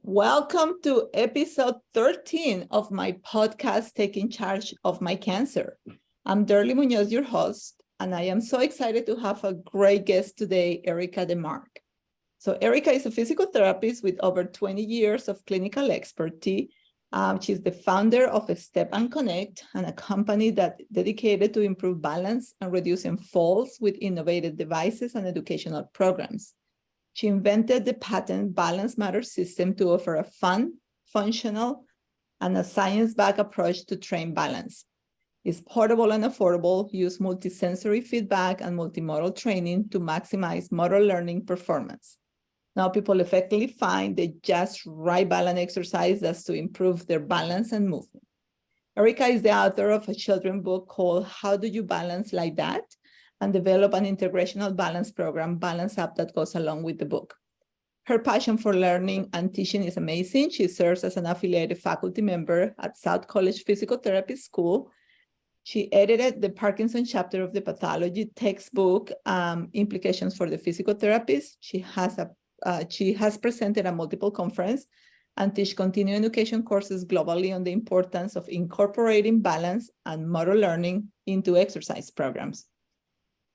Welcome to episode 13 of my podcast, Taking Charge of My Cancer. I'm Darly Munoz, your host, and I am so excited to have a great guest today, Erica DeMarch. So Erica is a physical therapist with over 20 years of clinical expertise. She's the founder of Step and Connect, and a company that dedicated to improve balance and reducing falls with innovative devices and educational programs. She invented the patent Balance Matters system to offer a fun, functional, and a science-backed approach to train balance. It's portable and affordable, use multi-sensory feedback and multi-modal training to maximize motor learning performance. Now people effectively find the just right balance exercises to improve their balance and movement. Erica is the author of a children's book called How Do You Balance Like That? And develop an integrational balance program, Balance Up, that goes along with the book. Her passion for learning and teaching is amazing. She serves as an affiliated faculty member at South College Physical Therapy School. She edited the Parkinson chapter of the pathology textbook, Implications for the Physical Therapist. She has presented at multiple conferences and teach continuing education courses globally on the importance of incorporating balance and motor learning into exercise programs.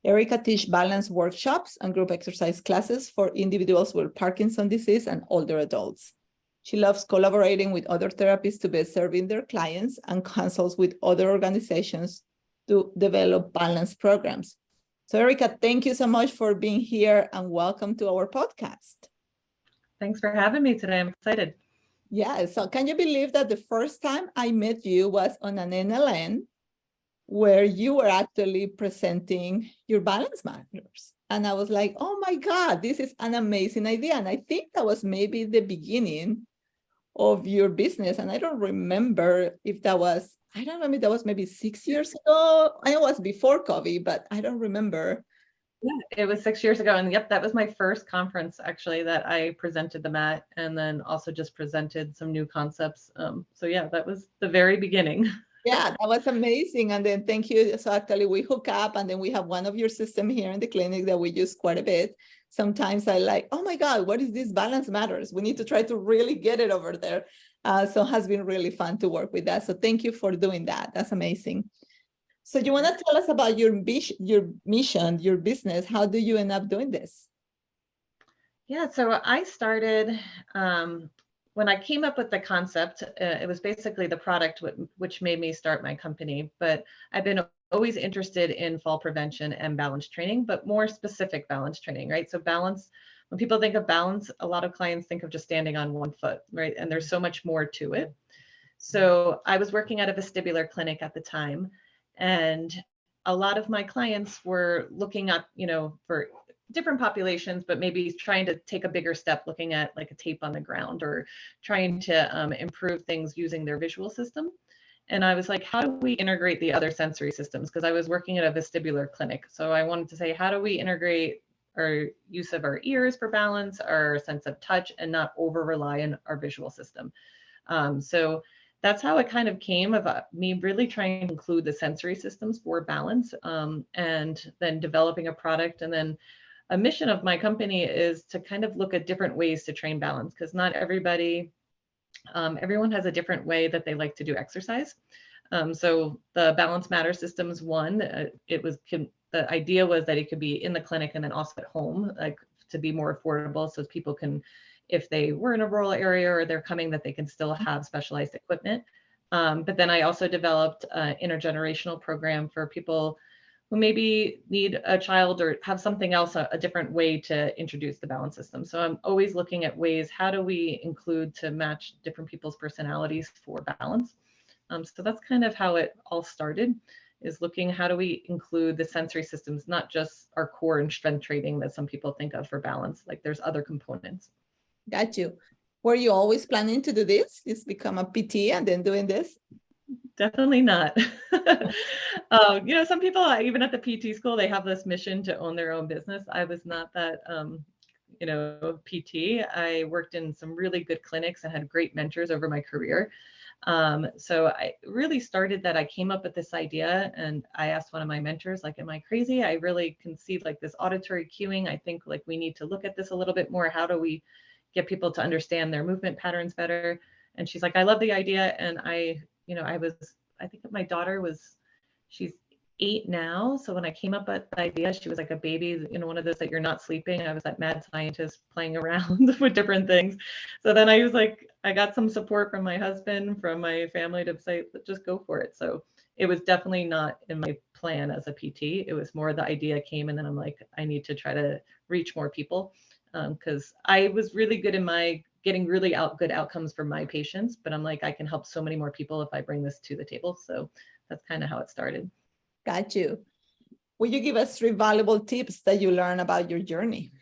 Erica teaches balance workshops and group exercise classes for individuals with Parkinson's disease and older adults. She loves collaborating with other therapists to best serving their clients and consults with other organizations to develop balance programs. So Erica, thank you so much for being here and welcome to our podcast. Thanks for having me today. I'm excited. Yeah, so can you believe that the first time I met you was on an NLN where you were actually presenting your Balance Matters. And I was like, oh my God, this is an amazing idea. And I think that was maybe the beginning of your business. And I don't remember if that was, that was maybe 6 years ago. I know it was before COVID, but I don't remember. Yeah, it was 6 years ago. And yep, that was my first conference actually that I presented them at, and then also just presented some new concepts. So yeah, that was the very beginning. Yeah, that was amazing. And then thank you. So actually we hook up and then we have one of your system here in the clinic that we use quite a bit. Sometimes I like, oh my God, what is this Balance Matters? We need to try to really get it over there. So it has been really fun to work with that. So thank you for doing that. That's amazing. So you want to tell us about your mission, your business? How do you end up doing this? Yeah, so I started, when I came up with the concept, it was basically the product which made me start my company. But I've been always interested in fall prevention and balance training, but more specific balance training, right? So balance, when people think of balance, a lot of clients think of just standing on one foot, right? And there's so much more to it. So I was working at a vestibular clinic at the time, and a lot of my clients were looking at, for different populations, but maybe trying to take a bigger step, looking at like a tape on the ground or trying to improve things using their visual system. And I was like, how do we integrate the other sensory systems? Because I was working at a vestibular clinic. So I wanted to say, how do we integrate our use of our ears for balance, our sense of touch, and not over rely on our visual system? So that's how it kind of came about me really trying to include the sensory systems for balance, and then developing a product. And then a mission of my company is to kind of look at different ways to train balance, because not everybody, everyone has a different way that they like to do exercise. So the Balance Matter Systems one, the idea was that it could be in the clinic and then also at home, like to be more affordable, so people can, if they were in a rural area or they're coming, that they can still have specialized equipment. But then I also developed an intergenerational program for people who maybe need a child or have something else, a different way to introduce the balance system. So I'm always looking at ways, how do we include to match different people's personalities for balance? So that's kind of how it all started, is looking, how do we include the sensory systems, not just our core and strength training that some people think of for balance, like there's other components. Got you. Were you always planning to do this? Just become a PT and then doing this? Definitely not. Some people, even at the PT school, they have this mission to own their own business. I was not that, PT. I worked in some really good clinics and had great mentors over my career. So I really started that. I came up with this idea and I asked one of my mentors, like, am I crazy? I really can see like this auditory cueing. I think like we need to look at this a little bit more. How do we get people to understand their movement patterns better. And she's like, I love the idea. And I think my daughter she's 8 now. So when I came up with the idea, she was like a baby, one of those that you're not sleeping. I was that mad scientist playing around with different things. So then I got some support from my husband, from my family to say, just go for it. So it was definitely not in my plan as a PT. It was more the idea came, and then I'm like, I need to try to reach more people, because I was really good in my getting really good outcomes for my patients. But I'm like, I can help so many more people if I bring this to the table. So that's kind of how it started. Got you. Will you give us 3 valuable tips that you learn about your journey?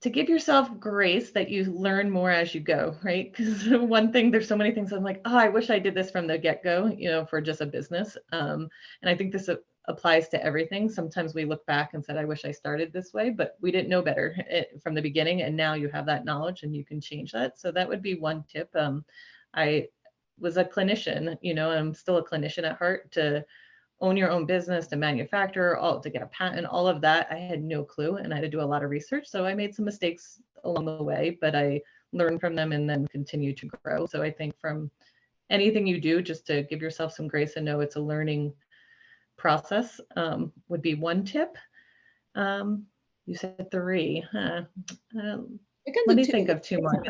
To give yourself grace that you learn more as you go, right? Because one thing, there's so many things I'm like, oh, I wish I did this from the get-go, for just a business. And I think this applies to everything. Sometimes we look back and said, I wish I started this way, but we didn't know better from the beginning. And now you have that knowledge and you can change that. So that would be one tip. I was a clinician, I'm still a clinician at heart. To own your own business, to manufacture, to get a patent, all of that, I had no clue, and I had to do a lot of research. So I made some mistakes along the way, but I learned from them and then continue to grow. So I think from anything you do, just to give yourself some grace and know it's a learning process, would be one tip. You said 3, huh? Let me think of 2 more.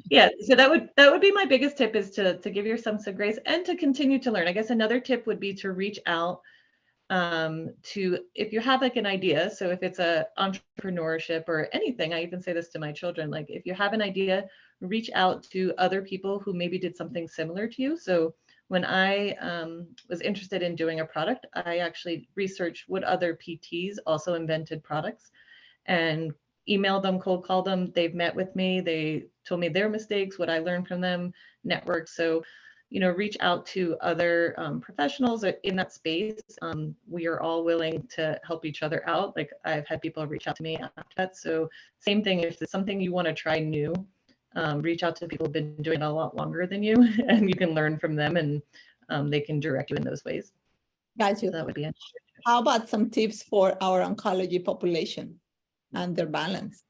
Yeah, so that would be my biggest tip, is to give yourself some grace and to continue to learn. I guess another tip would be to reach out to, if you have like an idea. So if it's a entrepreneurship or anything, I even say this to my children, like if you have an idea, reach out to other people who maybe did something similar to you. So when I was interested in doing a product, I actually researched what other PTs also invented products and emailed them, cold called them. They've met with me. They told me their mistakes, what I learned from them, network. So, reach out to other professionals in that space. We are all willing to help each other out. Like I've had people reach out to me after that. So same thing, if it's something you want to try new, reach out to people who've been doing it a lot longer than you, and you can learn from them, and they can direct you in those ways. Got you. So that would be it. How about some tips for our oncology population and their balance?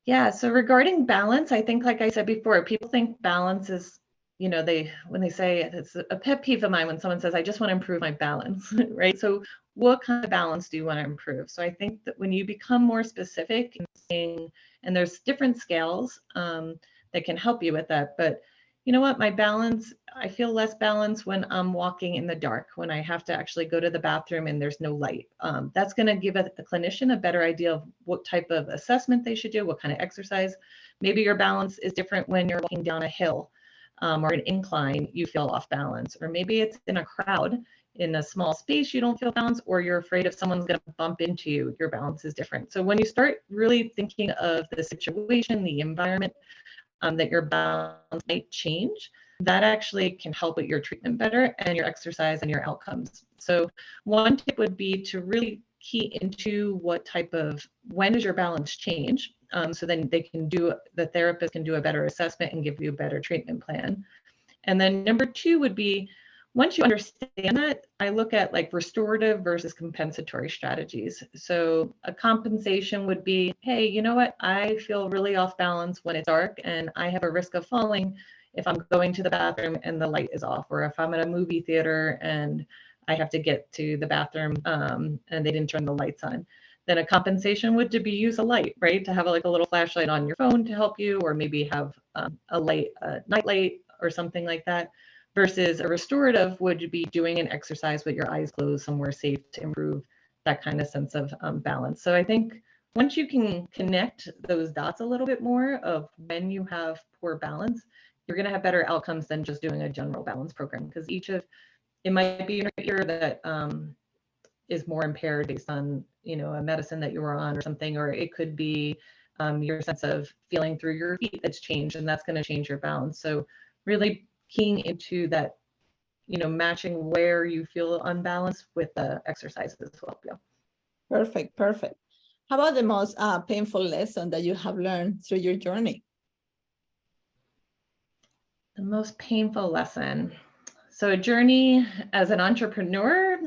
Yeah, so regarding balance, I think, like I said before, people think balance is, when they say, it's a pet peeve of mine when someone says, I just want to improve my balance, right? So what kind of balance do you want to improve? So I think that when you become more specific in saying, and there's different scales that can help you with that, but you know what, my balance, I feel less balanced when I'm walking in the dark, when I have to actually go to the bathroom and there's no light. That's going to give a clinician a better idea of what type of assessment they should do, what kind of exercise. Maybe your balance is different when you're walking down a hill or an incline, you feel off balance, or maybe it's in a crowd in a small space, you don't feel balance, or you're afraid if someone's going to bump into you, your balance is different. So when you start really thinking of the situation, the environment, that your balance might change, that actually can help with your treatment better and your exercise and your outcomes. So one tip would be to really key into when does your balance change? So then the therapist can do a better assessment and give you a better treatment plan. And then number 2 would be, once you understand that, I look at like restorative versus compensatory strategies. So a compensation would be, hey, you know what? I feel really off balance when it's dark and I have a risk of falling if I'm going to the bathroom and the light is off, or if I'm at a movie theater and I have to get to the bathroom and they didn't turn the lights on. Then a compensation would be use a light, right? To have like a little flashlight on your phone to help you, or maybe have a night light or something like that. Versus a restorative would be doing an exercise with your eyes closed somewhere safe to improve that kind of sense of balance. So I think once you can connect those dots a little bit more of when you have poor balance, you're going to have better outcomes than just doing a general balance program, because it might be your ear that is more impaired based on, a medicine that you were on or something, or it could be your sense of feeling through your feet that's changed, and that's going to change your balance. So really keying into that, matching where you feel unbalanced with the exercises as well. Yeah. Perfect. How about the most painful lesson that you have learned through your journey? The most painful lesson. So a journey as an entrepreneur,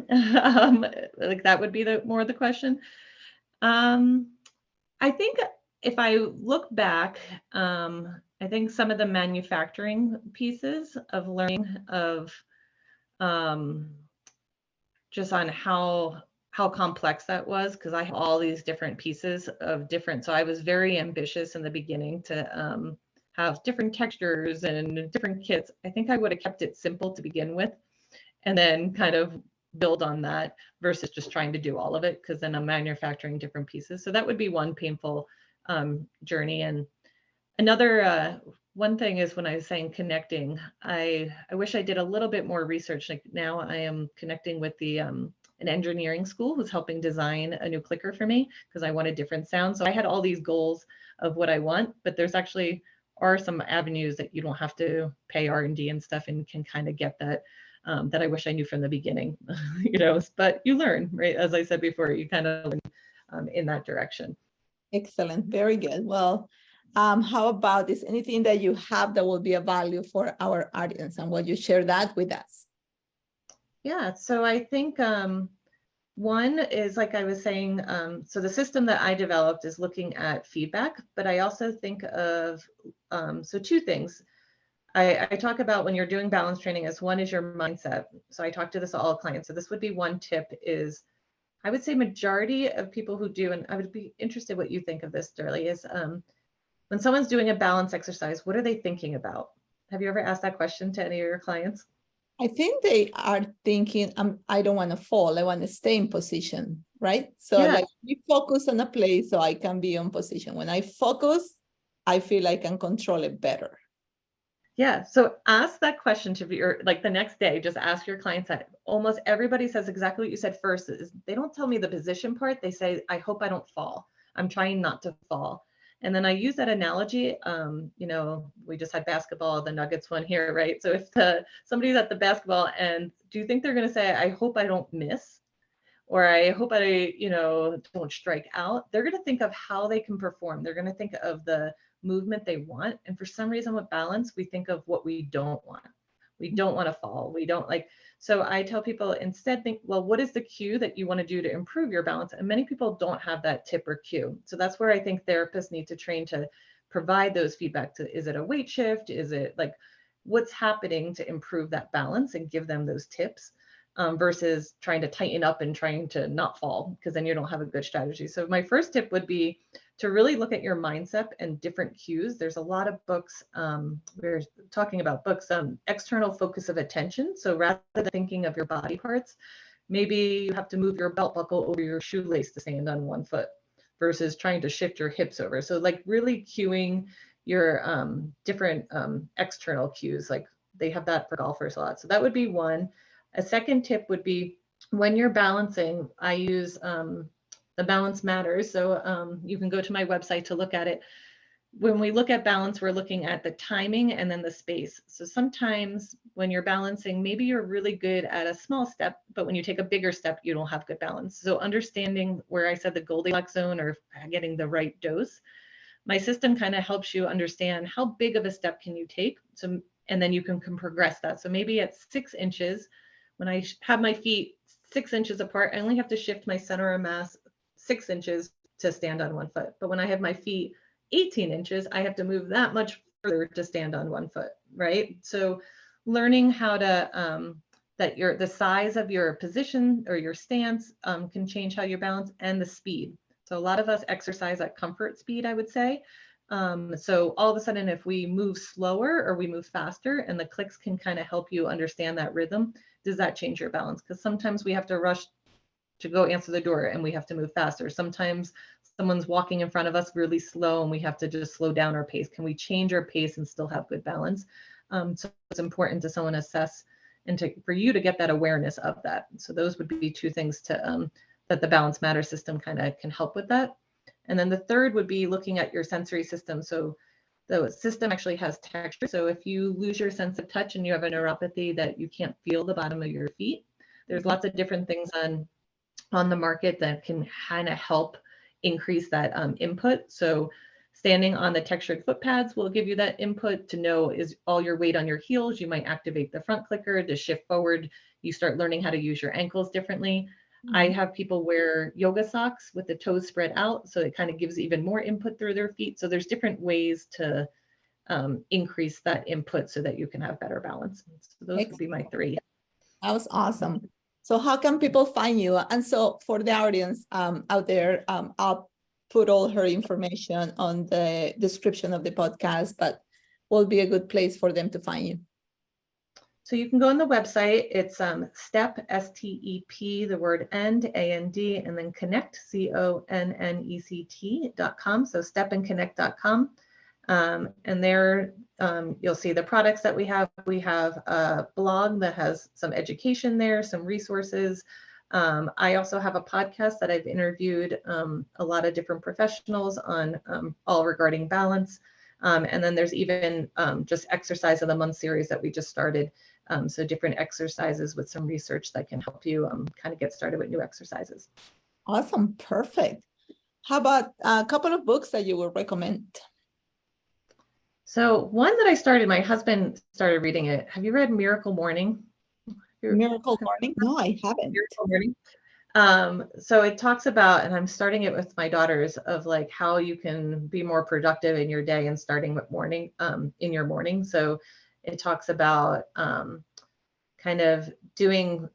like that would be more the question. I think if I look back, I think some of the manufacturing pieces of learning of just on how complex that was, because I have all these different pieces of different. So I was very ambitious in the beginning to have different textures and different kits. I think I would have kept it simple to begin with, and then kind of build on that versus just trying to do all of it, because then I'm manufacturing different pieces. So that would be one painful journey. And another one thing is when I was saying connecting, I wish I did a little bit more research. Like now I am connecting with the an engineering school who's helping design a new clicker for me because I wanted different sounds. So I had all these goals of what I want, but there's actually are some avenues that you don't have to pay R&D and stuff and can kind of get that that I wish I knew from the beginning, you know, but you learn, right? As I said before, you kind of learn in that direction. Excellent. Very good. Well, how about this? Anything that you have that will be a value for our audience, and will you share that with us? Yeah, so I think one is, like I was saying, so the system that I developed is looking at feedback, but I also think of, so two things. I talk about when you're doing balance training as one is your mindset. So I talk to this all clients. So this would be one tip is, I would say majority of people who do, and I would be interested what you think of this, Durley, is when someone's doing a balance exercise, what are they thinking about? Have you ever asked that question to any of your clients? I think they are thinking, I don't want to fall. I want to stay in position, right? So Yeah. like we focus on a place so I can be on position. When I focus, I feel I can control it better. Yeah. So ask that question to your, like the next day, just ask your clients that. Almost everybody says exactly what you said first is they don't tell me the position part. They say, I hope I don't fall. I'm trying not to fall. And then I use that analogy. You know, we just had basketball, the Nuggets one here, right? So if somebody's at the basketball and do you think they're going to say, I hope I don't miss? Or I hope I, you know, don't strike out. They're going to think of how they can perform. They're going to think of the movement they want. And for some reason with balance, we think of what we don't want. We don't want to fall. We don't like, so I tell people instead think, well, what is the cue that you want to do to improve your balance? And many people don't have that tip or cue. So that's where I think therapists need to train to provide those feedback to, is it a weight shift? Is it like, what's happening to improve that balance and give them those tips? Versus trying to tighten up and trying to not fall, because then you don't have a good strategy. So my first tip would be to really look at your mindset and different cues. There's a lot of books, we're talking about books, external focus of attention. So rather than thinking of your body parts, maybe you have to move your belt buckle over your shoelace to stand on one foot versus trying to shift your hips over. So like really cueing your different external cues, like they have that for golfers a lot. So that would be one. A second tip would be when you're balancing, I use the Balance Matters. So you can go to my website to look at it. When we look at balance, we're looking at the timing and then the space. So sometimes when you're balancing, maybe you're really good at a small step, but when you take a bigger step, you don't have good balance. So understanding where I said the Goldilocks zone or getting the right dose, my system kind of helps you understand how big of a step can you take. So, and then you can progress that. So maybe at 6 inches, when I have my feet 6 inches apart, I only have to shift my center of mass 6 inches to stand on one foot. But when I have my feet 18 inches, I have to move that much further to stand on one foot, right? So learning how to, that the size of your position or your stance can change how you balance, and the speed. So a lot of us exercise at comfort speed, I would say. So all of a sudden, if we move slower or we move faster, and the clicks can kind of help you understand that rhythm, does that change your balance? Because sometimes we have to rush to go answer the door and we have to move faster. Sometimes someone's walking in front of us really slow and we have to just slow down our pace. Can we change our pace and still have good balance? So it's important to someone assess and for you to get that awareness of that. So those would be two things to that the Balance Matter system kind of can help with that. And then the third would be looking at your sensory system. So the system actually has texture. So if you lose your sense of touch and you have a neuropathy that you can't feel the bottom of your feet, there's lots of different things on the market that can kind of help increase that input. So standing on the textured foot pads will give you that input to know, is all your weight on your heels? You might activate the front clicker to shift forward. You start learning how to use your ankles differently. I have people wear yoga socks with the toes spread out, so it kind of gives even more input through their feet. So there's different ways to increase that input so that you can have better balance. So those would be my three. That was awesome. So how can people find you? And so for the audience out there, I'll put all her information on the description of the podcast, but will be a good place for them to find you. So you can go on the website. It's STEP, S-T-E-P, the word end, A-N-D, and then connect, CONNECT.com. So stepandconnect.com. And there you'll see the products that we have. We have a blog that has some education there, some resources. I also have a podcast that I've interviewed a lot of different professionals on all regarding balance. And then there's even just exercise of the month series that we just started. So different exercises with some research that can help you kind of get started with new exercises. Awesome. Perfect. How about a couple of books that you would recommend? So one that I started, my husband started reading it. Have you read Miracle Morning? Miracle Morning? No, I haven't. Miracle Morning. So it talks about, and I'm starting it with my daughters, of like how you can be more productive in your day and starting with morning, in your morning. So it talks about kind of doing,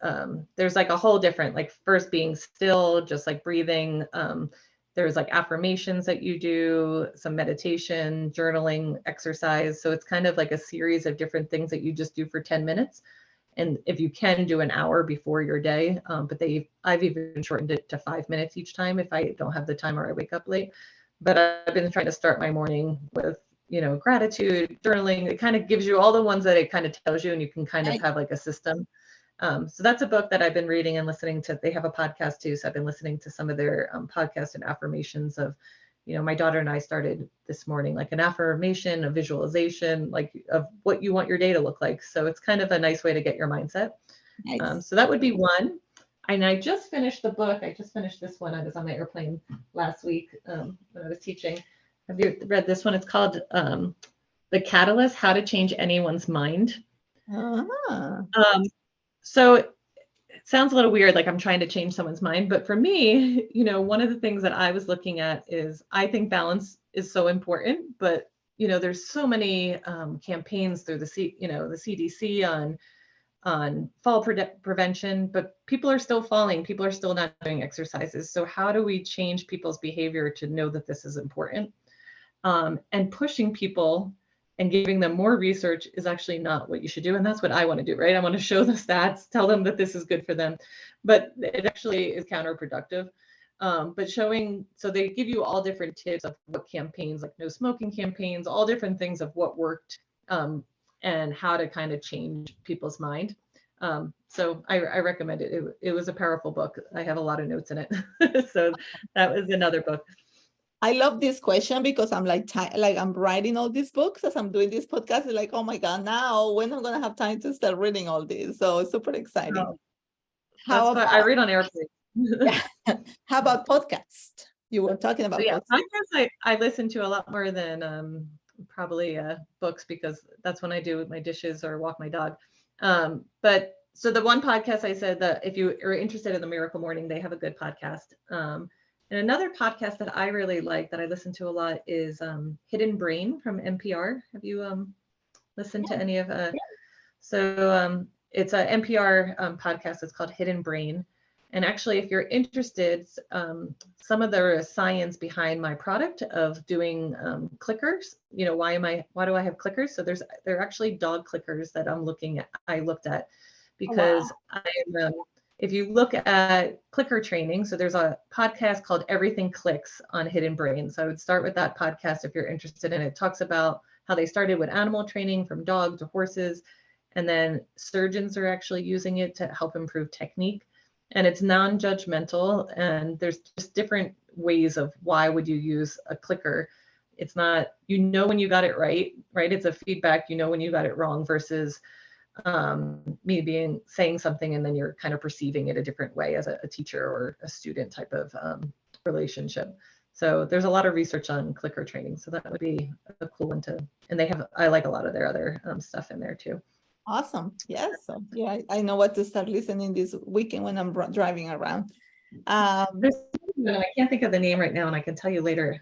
there's like a whole different, like first being still, just like breathing. There's like affirmations that you do, some meditation, journaling, exercise. So it's kind of like a series of different things that you just do for 10 minutes. And if you can do an hour before your day, but I've even shortened it to 5 minutes each time if I don't have the time or I wake up late. But I've been trying to start my morning with, gratitude, journaling. It kind of gives you all the ones that it kind of tells you, and you can kind of have like a system. So that's a book that I've been reading and listening to. They have a podcast too. So I've been listening to some of their podcasts and affirmations of, my daughter and I started this morning, like an affirmation, a visualization, like of what you want your day to look like. So it's kind of a nice way to get your mindset. Nice. So that would be one. And I just finished the book. I just finished this one. I was on the airplane last week when I was teaching. Have you read this one? It's called The Catalyst, How to Change Anyone's Mind. So it sounds a little weird, like I'm trying to change someone's mind. But for me, one of the things that I was looking at is I think balance is so important. But, there's so many campaigns through the CDC on fall prevention, but people are still falling. People are still not doing exercises. So how do we change people's behavior to know that this is important? And pushing people and giving them more research is actually not what you should do. And that's what I want to do, right? I want to show the stats, tell them that this is good for them, but it actually is counterproductive. But showing, so they give you all different tips of what campaigns, like no smoking campaigns, all different things of what worked and how to kind of change people's mind. So I recommend it. It was a powerful book. I have a lot of notes in it. So that was another book. I love this question because I'm like I'm writing all these books as I'm doing this podcast. It's like, oh my God, now when I'm going to have time to start reading all these? So it's super exciting. I read on airplanes. Yeah. How about podcast? You were talking about podcasts. I listen to a lot more than probably books, because that's when I do my dishes or walk my dog. But so the one podcast I said that if you are interested in the Miracle Morning, they have a good podcast. And another podcast that I really like that I listen to a lot is Hidden Brain from NPR. Have you listened to any of So it's an NPR podcast. It's called Hidden Brain. And actually, if you're interested, some of the science behind my product of doing clickers, why do I have clickers? So they're actually dog clickers that I looked at because if you look at clicker training, so there's a podcast called Everything Clicks on Hidden Brain. So I would start with that podcast if you're interested in it. It talks about how they started with animal training from dog to horses. And then surgeons are actually using it to help improve technique. And it's non-judgmental. And there's just different ways of why would you use a clicker. It's not, when you got it right? It's a feedback, when you got it wrong versus me saying something and then you're kind of perceiving it a different way as a teacher or a student type of relationship. So there's a lot of research on clicker training. So that would be a cool one and I like a lot of their other stuff in there too. Awesome. Yes. So yeah, I know what to start listening this weekend when I'm driving around. Um, There's, I can't think of the name right now, and I can tell you later.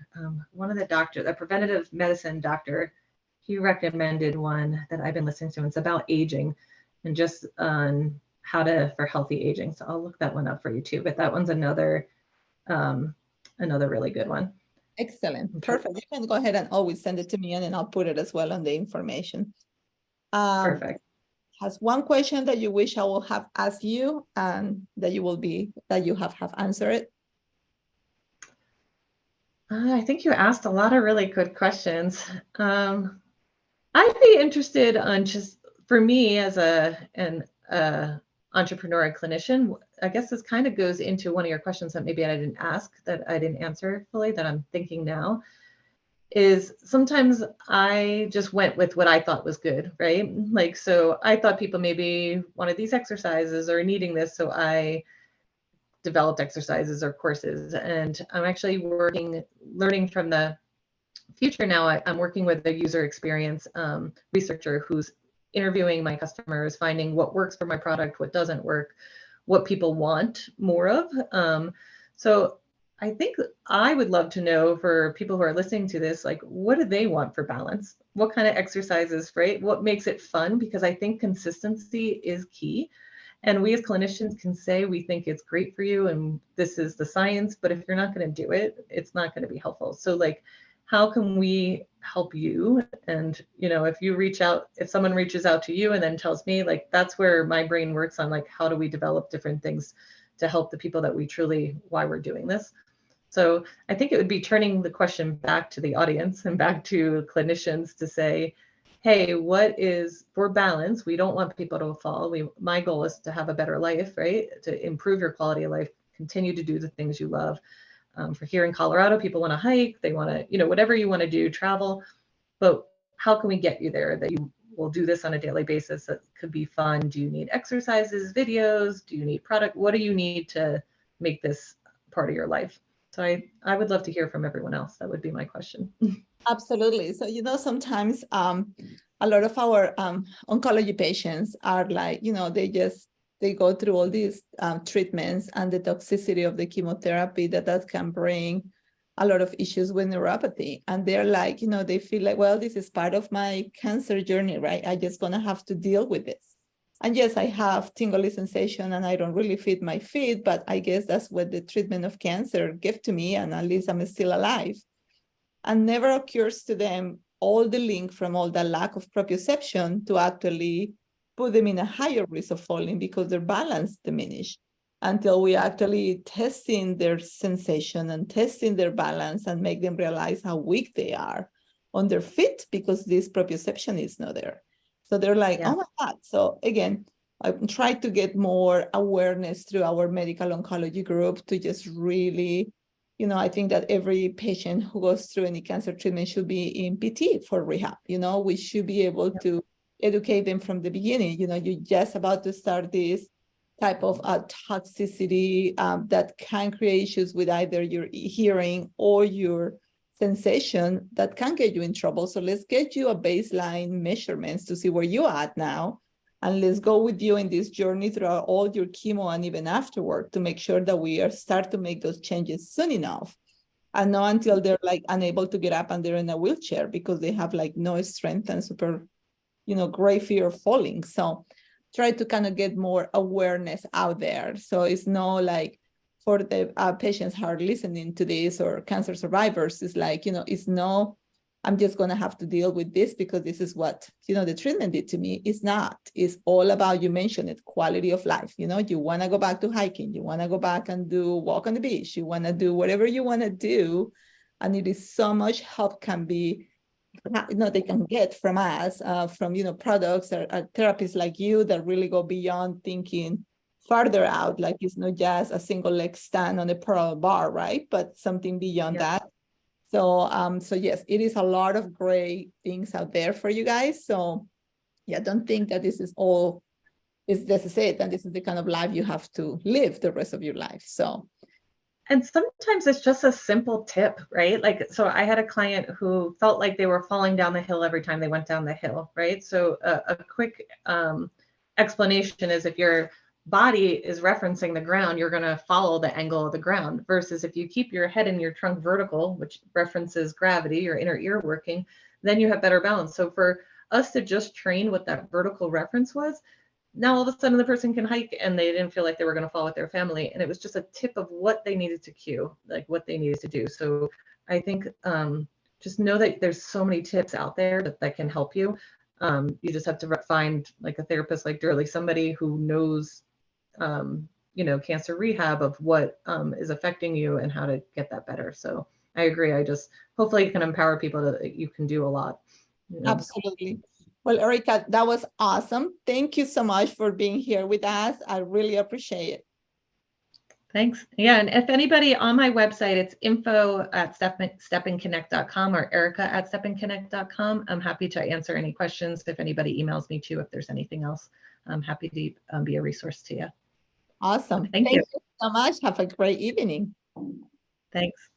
One of the doctors, a preventative medicine doctor, he recommended one that I've been listening to. It's about aging and just on how to for healthy aging. So I'll look that one up for you too. But that one's another really good one. Excellent. Perfect. You can go ahead and always send it to me and then I'll put it as well on the information. Perfect. Has one question that you wish I will have asked you and that you have answered it? I think you asked a lot of really good questions. I'd be interested on just for me as an entrepreneur and clinician. I guess this kind of goes into one of your questions that maybe I didn't ask, that I didn't answer fully, that I'm thinking now. Is sometimes I just went with what I thought was good, right? Like, so I thought people maybe wanted these exercises or needing this, so I developed exercises or courses. And I'm actually learning from the future now. I'm working with a user experience researcher who's interviewing my customers, finding what works for my product, what doesn't work, what people want more of. So I think I would love to know, for people who are listening to this, like, what do they want for balance? What kind of exercises, right? What makes it fun? Because I think consistency is key. And we as clinicians can say we think it's great for you and this is the science, but if you're not going to do it, it's not going to be helpful. So like, how can we help you? And, if someone reaches out to you and then tells me, like, that's where my brain works on, like, how do we develop different things to help the people that why we're doing this. So I think it would be turning the question back to the audience and back to clinicians to say, hey, what is for balance? We don't want people to fall. My goal is to have a better life, right? To improve your quality of life, continue to do the things you love. For here in Colorado, people want to hike, they want to, whatever you want to do, travel. But how can we get you there that you will do this on a daily basis? That could be fun. Do you need exercises, videos? Do you need product? What do you need to make this part of your life? So I would love to hear from everyone else. That would be my question. Absolutely. So, sometimes a lot of our oncology patients are like, they go through all these treatments and the toxicity of the chemotherapy that can bring a lot of issues with neuropathy. And they're like, they feel like, well, this is part of my cancer journey, right? I just gonna have to deal with this. And yes, I have tingly sensation and I don't really feel my feet, but I guess that's what the treatment of cancer gave to me, and at least I'm still alive. And never occurs to them all the link from all the lack of proprioception to actually put them in a higher risk of falling because their balance diminished, until we actually testing their sensation and testing their balance and make them realize how weak they are on their feet because this proprioception is not there. So they're like, yeah. Oh my God. So again, I try to get more awareness through our medical oncology group to just really, I think that every patient who goes through any cancer treatment should be in PT for rehab. We should be able to educate them from the beginning. You're just about to start this type of toxicity that can create issues with either your hearing or your sensation that can get you in trouble. So let's get you a baseline measurements to see where you're at now. And let's go with you in this journey throughout all your chemo and even afterward to make sure that we start to make those changes soon enough. And not until they're like unable to get up and they're in a wheelchair because they have like no strength and super, great fear of falling. So try to kind of get more awareness out there. So it's not like for the patients who are listening to this or cancer survivors, it's like, it's no, I'm just going to have to deal with this because this is what, the treatment did to me. It's not. It's all about, you mentioned it, quality of life. You want to go back to hiking. You want to go back and walk on the beach. You want to do whatever you want to do. And it is so much help can be, they can get from us, from, products or therapists like you that really go beyond thinking farther out. Like it's not just a single leg stand on a parallel bar, right? But something beyond that. So yes, it is a lot of great things out there for you guys. So yeah, don't think that this is it, and this is the kind of life you have to live the rest of your life. So And sometimes it's just a simple tip, right? Like, so I had a client who felt like they were falling down the hill every time they went down the hill, right? So a quick explanation is if your body is referencing the ground, you're going to follow the angle of the ground, versus if you keep your head and your trunk vertical, which references gravity, your inner ear working, then you have better balance. So for us to just train what that vertical reference was, now all of a sudden the person can hike and they didn't feel like they were going to fall with their family. And it was just a tip of what they needed to cue, like what they needed to do. So I think just know that there's so many tips out there that can help you. You just have to find like a therapist like Durley, somebody who knows, cancer rehab, of what is affecting you and how to get that better. So I agree. Hopefully you can empower people that you can do a lot. Absolutely. Well, Erica, that was awesome. Thank you so much for being here with us. I really appreciate it. Thanks. Yeah. And if anybody on my website, it's info@stepandconnect.com or erica@stepandconnect.com. I'm happy to answer any questions. If anybody emails me too, if there's anything else, I'm happy to be a resource to you. Awesome. Thank you so much. Have a great evening. Thanks.